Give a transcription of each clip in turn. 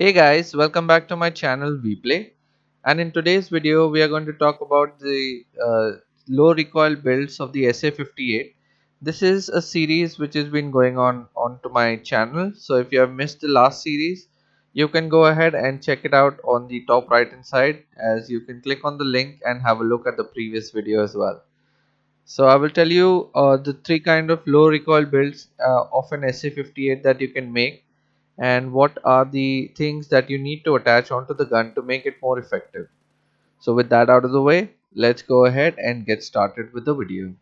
Hey guys, welcome back to my channel Vplay, and in today's video we are going to talk about the low recoil builds of the SA-58. This is a series which has been going on onto my channel, so if you have missed the last series you can go ahead and check it out on the top right hand side, as you can click on the link and have a look at the previous video as well. So I will tell you the three kind of low recoil builds of an SA-58 that you can make, and what are the things that you need to attach onto the gun to make it more effective. So with that out of the way, let's go ahead and get started with the video.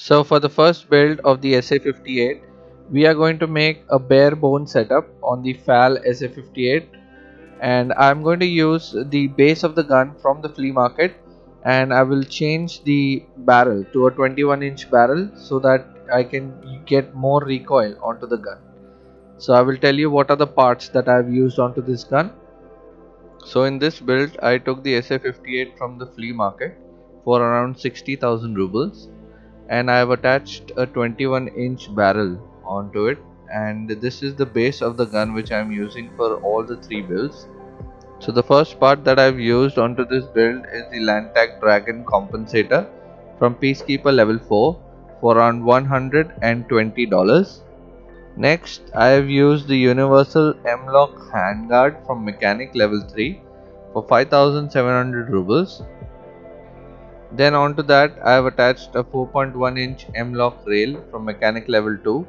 So for the first build of the SA-58, we are going to make a bare bone setup on the FAL SA-58, and I'm going to use the base of the gun from the flea market, and I will change the barrel to a 21-inch barrel so that I can get more recoil onto the gun. So I will tell you what are the parts that I have used onto this gun. So in this build I took the SA-58 from the flea market for around 60,000 rubles, and I have attached a 21-inch barrel onto it, and this is the base of the gun which I am using for all the three builds. So the first part that I've used onto this build is the Lantac Dragon Compensator from Peacekeeper level 4 for around $120. Next, I have used the Universal M-Lok Handguard from Mechanic level 3 for 5700 rubles. Then onto that I have attached a 4.1-inch M-Lok rail from Mechanic level 2,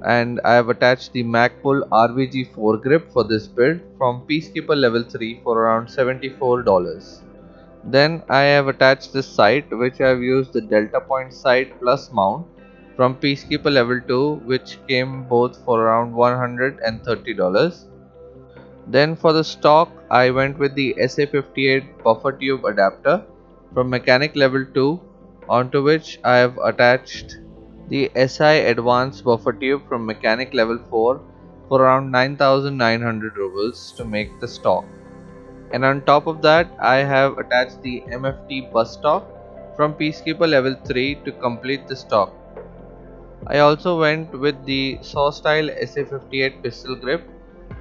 and I have attached the Magpul RVG Foregrip for this build from Peacekeeper level 3 for around $74. Then I have attached this sight, which I have used the Deltapoint sight plus mount from Peacekeeper level 2, which came both for around $130. Then for the stock I went with the SA-58 buffer tube adapter from Mechanic level 2, onto which I have attached the SI advanced buffer tube from Mechanic level 4 for around 9,900 rubles to make the stock. And on top of that I have attached the MFT bus stock from Peacekeeper level 3 to complete the stock. I also went with the saw style SA-58 pistol grip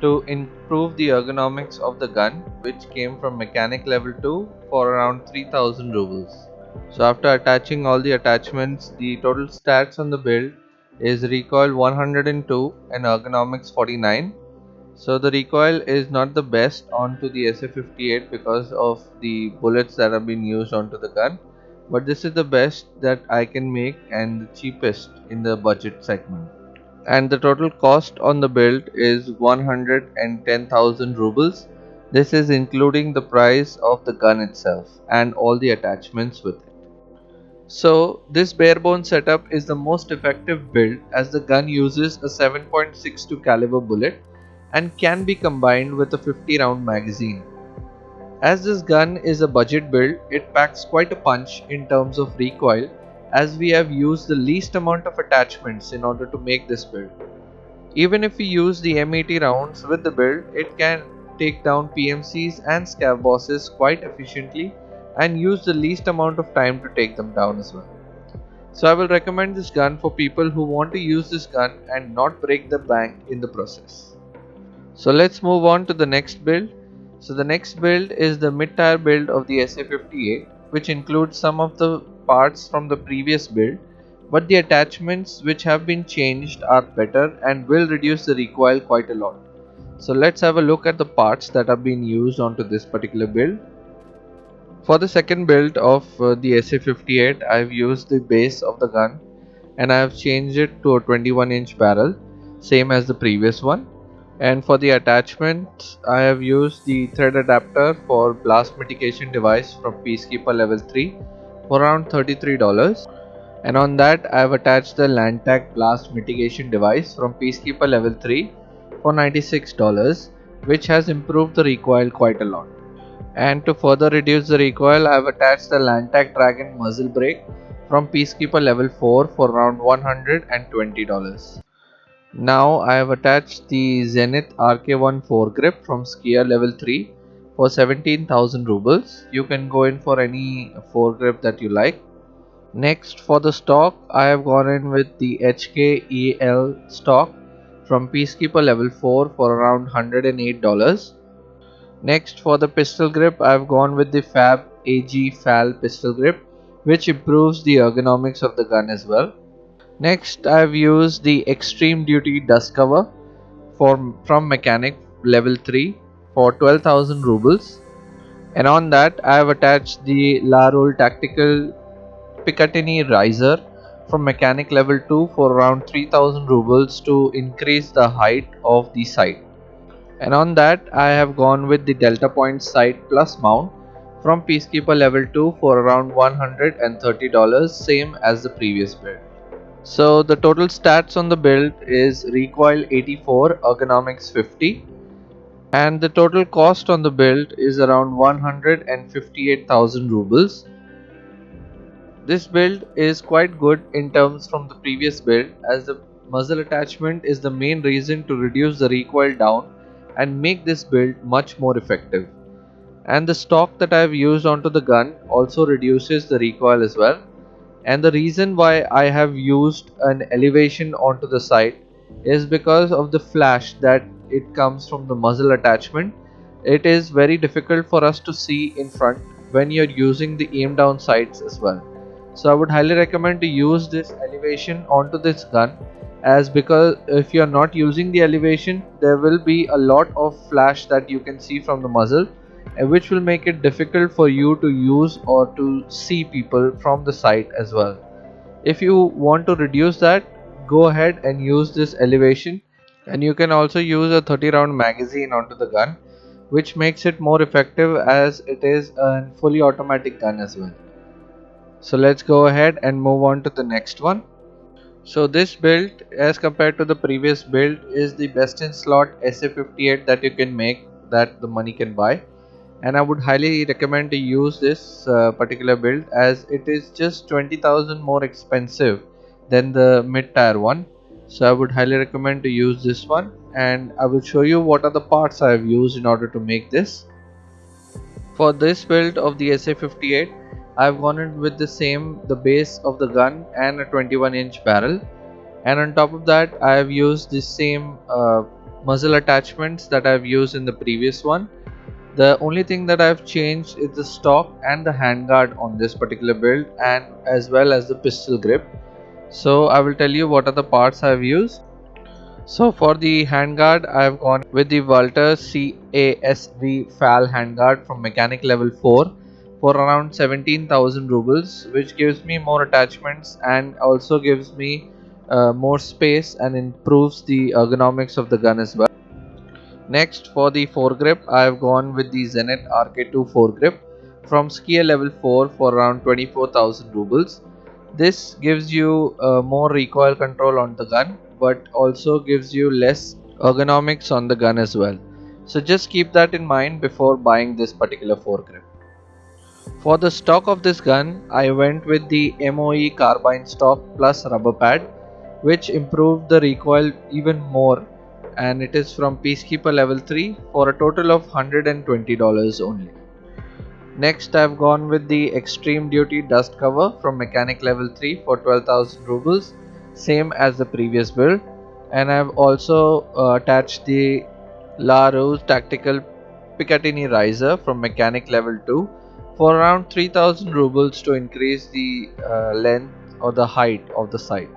to improve the ergonomics of the gun, which came from Mechanic level 2 for around 3000 rubles. So after attaching all the attachments, the total stats on the build is recoil 102 and ergonomics 49. So the recoil is not the best onto the SA-58 because of the bullets that have been used onto the gun, but this is the best that I can make and the cheapest in the budget segment. And the total cost on the build is 110,000 rubles. This is including the price of the gun itself and all the attachments with it. So this barebone setup is the most effective build, as the gun uses a 7.62 caliber bullet and can be combined with a 50 round magazine. As this gun is a budget build, it packs quite a punch in terms of recoil, as we have used the least amount of attachments in order to make this build. Even if we use the M80 rounds with the build, it can take down PMCs and scav bosses quite efficiently and use the least amount of time to take them down as well. So I will recommend this gun for people who want to use this gun and not break the bank in the process. So let's move on to the next build. So the next build is the mid-tire build of the SA-58, which includes some of the parts from the previous build, but the attachments which have been changed are better and will reduce the recoil quite a lot. So let's have a look at the parts that have been used onto this particular build. For the second build of the SA-58, I have used the base of the gun and I have changed it to a 21-inch barrel, same as the previous one. And for the attachments, I have used the thread adapter for blast mitigation device from Peacekeeper level 3 for around $33. And on that I have attached the Lantac blast mitigation device from Peacekeeper level 3 for $96, which has improved the recoil quite a lot. And to further reduce the recoil, I have attached the Lantac Dragon muzzle brake from Peacekeeper level 4 for around $120. Now I have attached the Zenit RK1 foregrip from skier level 3 for 17,000 rubles. You can go in for any foregrip that you like. Next, for the stock, I have gone in with the HKEL stock from Peacekeeper level 4 for around $108. Next, for the pistol grip, I have gone with the Fab AG FAL pistol grip, which improves the ergonomics of the gun as well. Next, I have used the Extreme Duty dust cover from Mechanic level 3 for 12,000 rubles. And on that, I have attached the Larol Tactical Picatinny riser from Mechanic level 2 for around 3000 rubles to increase the height of the sight. And on that, I have gone with the Deltapoint sight plus mount from Peacekeeper level 2 for around $130, same as the previous build. So the total stats on the build is recoil 84, ergonomics 50, and the total cost on the build is around 158,000 rubles. This build is quite good in terms from the previous build, as the muzzle attachment is the main reason to reduce the recoil down and make this build much more effective. And the stock that I have used onto the gun also reduces the recoil as well. And the reason why I have used an elevation onto the sight is because of the flash that it comes from the muzzle attachment. It is very difficult for us to see in front when you're using the aim down sights as well. So I would highly recommend to use this elevation onto this gun, as because if you're not using the elevation, there will be a lot of flash that you can see from the muzzle, which will make it difficult for you to use or to see people from the side as well. If you want to reduce that, go ahead and use this elevation, and you can also use a 30 round magazine onto the gun, which makes it more effective as it is a fully automatic gun as well. So let's go ahead and move on to the next one. So this build, as compared to the previous build, is the best in slot SA-58 that you can make, that the money can buy. And I would highly recommend to use this particular build, as it is just 20,000 more expensive than the mid tier one. So I would highly recommend to use this one, and I will show you what are the parts I have used in order to make this. For this build of the SA-58, I have gone in with the base of the gun and a 21-inch barrel, and on top of that I have used the same muzzle attachments that I have used in the previous one. The only thing that I have changed is the stock and the handguard on this particular build, and as well as the pistol grip. So I will tell you what are the parts I have used. So for the handguard, I have gone with the Walter CASV FAL handguard from mechanic level 4 for around 17,000 rubles, which gives me more attachments and also gives me more space and improves the ergonomics of the gun as well. Next, for the foregrip, I have gone with the Zenit RK2 foregrip from skier level 4 for around 24,000 rubles. This gives you more recoil control on the gun, but also gives you less ergonomics on the gun as well. So just keep that in mind before buying this particular foregrip. For the stock of this gun, I went with the MOE Carbine stock plus rubber pad, which improved the recoil even more, and it is from Peacekeeper level 3 for a total of $120 only. Next, I have gone with the Extreme Duty dust cover from Mechanic level 3 for 12,000 rubles, same as the previous build, and I have also attached the La Rose Tactical Picatinny riser from Mechanic level 2 for around 3000 rubles to increase the length or the height of the sight.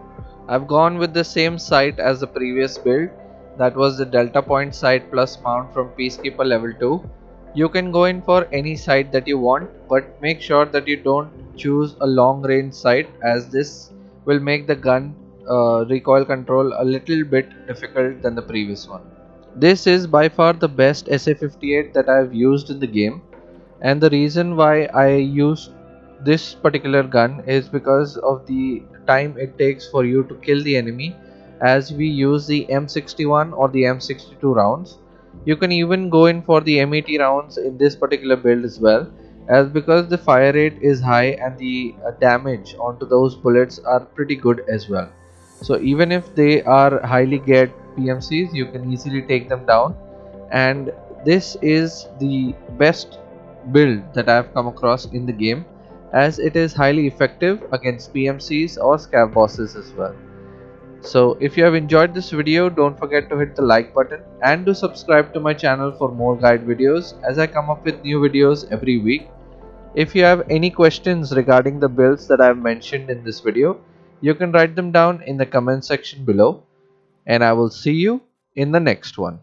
I've gone with the same sight as the previous build, that was the Deltapoint sight plus mount from Peacekeeper level 2. You can go in for any sight that you want, but make sure that you don't choose a long range sight, as this will make the gun recoil control a little bit difficult than the previous one. This is by far the best SA-58 that I have used in the game, and the reason why I use this particular gun is because of the time it takes for you to kill the enemy, as we use the M61 or the M62 rounds. You can even go in for the MET rounds in this particular build as well, as because the fire rate is high and the damage onto those bullets are pretty good as well. So even if they are highly geared PMCs, you can easily take them down. And this is the best build that I have come across in the game, as it is highly effective against PMCs or scav bosses as well. So if you have enjoyed this video, don't forget to hit the like button and do subscribe to my channel for more guide videos, as I come up with new videos every week. If you have any questions regarding the builds that I have mentioned in this video, you can write them down in the comment section below, and I will see you in the next one.